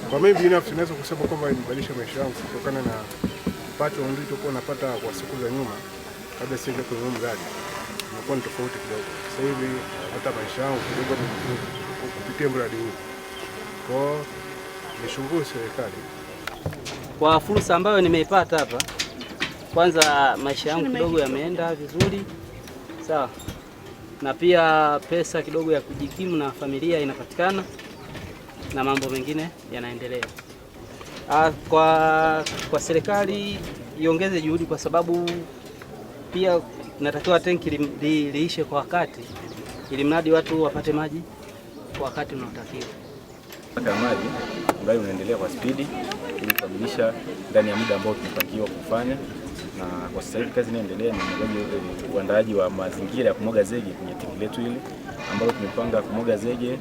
Kwa mimi binafsi naweza kusema kwamba imebadilisha maisha yangu kutokana na pato nilichokuwa napata kwa siku za nyuma kabla sijaje kwenye mradi. Imekuwa ni tofauti kidogo. Sasa hivi hata maisha yangu kidogo kupitia mradi huu. Kwa nishukuru serikali kwa fursa ambayo nimeipata hapa. Kwanza maisha yangu kidogo yameenda vizuri, sawa, na pia pesa kidogo ya kujikimu na familia inapatikana na mambo mengine yanaendelea. Kwa serikali iongeze juhudi, kwa sababu pia natakiwa tenki liishe kwa wakati, ili mradi watu wapate maji kwa wakati unaotakiwa. Maji ambayo unaendelea kwa spidi ili kukamilisha ndani ya muda ambao tumepangiwa kufanya, na kwa sasa hivi kazi inaendelea ni uandaaji wa mazingira ya kumwaga zege kwenye tenki letu hili ambalo tumepanga kumwaga zege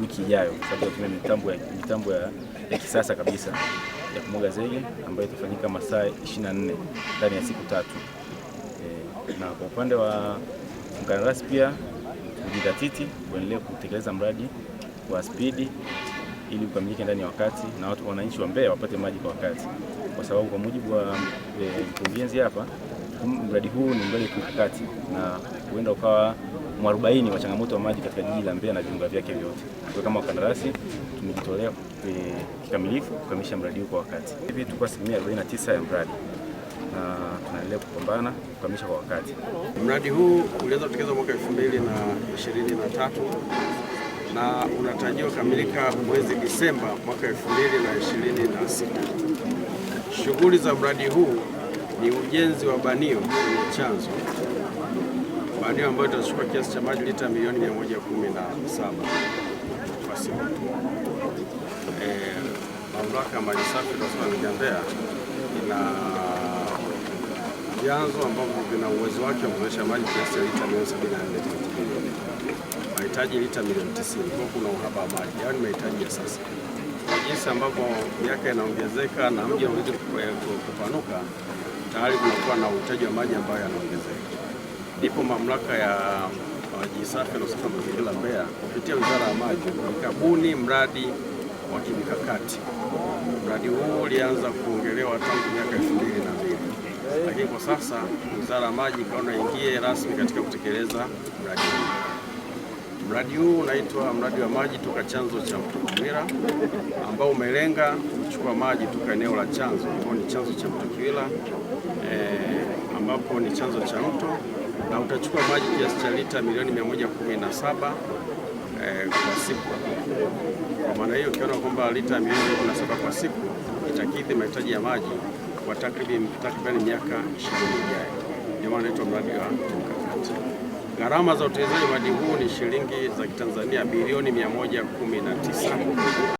wiki ijayo, kwa sababu tuna mitambo ya kisasa kabisa ya kumwaga zege ambayo itafanyika masaa 24 ndani ya siku 3. Na kwa upande wa mkandarasi pia kujidhatiti kuendelea kutekeleza mradi kwa spidi ili ukamilike ndani ya wakati na watu wananchi wa Mbeya wapate maji kwa wakati, kwa sababu kwa mujibu wa mkurugenzi hapa, mradi huu ni mradi kimkakati na huenda ukawa mwarobaini wa changamoto wa maji katika jiji la Mbeya na viunga vyake vyote. Kwa kama wakandarasi tumejitolea kikamilifu kukamilisha mradi huu kwa wakati. Hivi tuko asilimia 49 ya mradi na tunaendelea kupambana kukamilisha kwa wakati. Mradi huu ulianza kutekelezwa mwaka 2023 na unatarajiwa kukamilika mwezi Disemba mwaka 2026. Shughuli za mradi huu ni ujenzi wa banio kwenye chanzo, banio ambayo itachukua kiasi cha maji lita milioni 117 kwa siku. Mamlaka ya maji safi na Mbeya ina vyanzo ambavyo vina uwezo wake wa kuzalisha maji kiasi cha lita milioni 74. Mahitaji lita milioni 90. Kwa kuna uhaba wa maji, yaani mahitaji ya sasa. Kwa jinsi ambavyo miaka inaongezeka na mji unazidi kupanuka, tayari kunakuwa na uhitaji wa maji ambayo yanaongezeka. Ndipo mamlaka ya maji safi na usafi wa mazingira Mbeya kupitia Wizara ya Maji ikabuni mradi wa kimkakati. Mradi huu ulianza kuongelewa tangu miaka 2002. Lakini kwa sasa Wizara ya Maji ikaona ingie rasmi katika kutekeleza mradi huu. Mradi huu unaitwa mradi wa maji toka chanzo cha Mto Kiwira, ambao umelenga kuchukua maji toka eneo la chanzo ambao ni chanzo cha Mto Kiwira, ambapo ni chanzo cha mto, na utachukua maji kiasi cha lita milioni 117 kwa siku. Kwa maana hiyo ukiona kwamba lita milioni 117 kwa siku itakidhi mahitaji ya maji kwa takriban miaka 20 ijayo. Ndio maana inaitwa mradi wa kimkakati. Gharama za utekelezaji wa mradi huu ni shilingi za Kitanzania bilioni 119.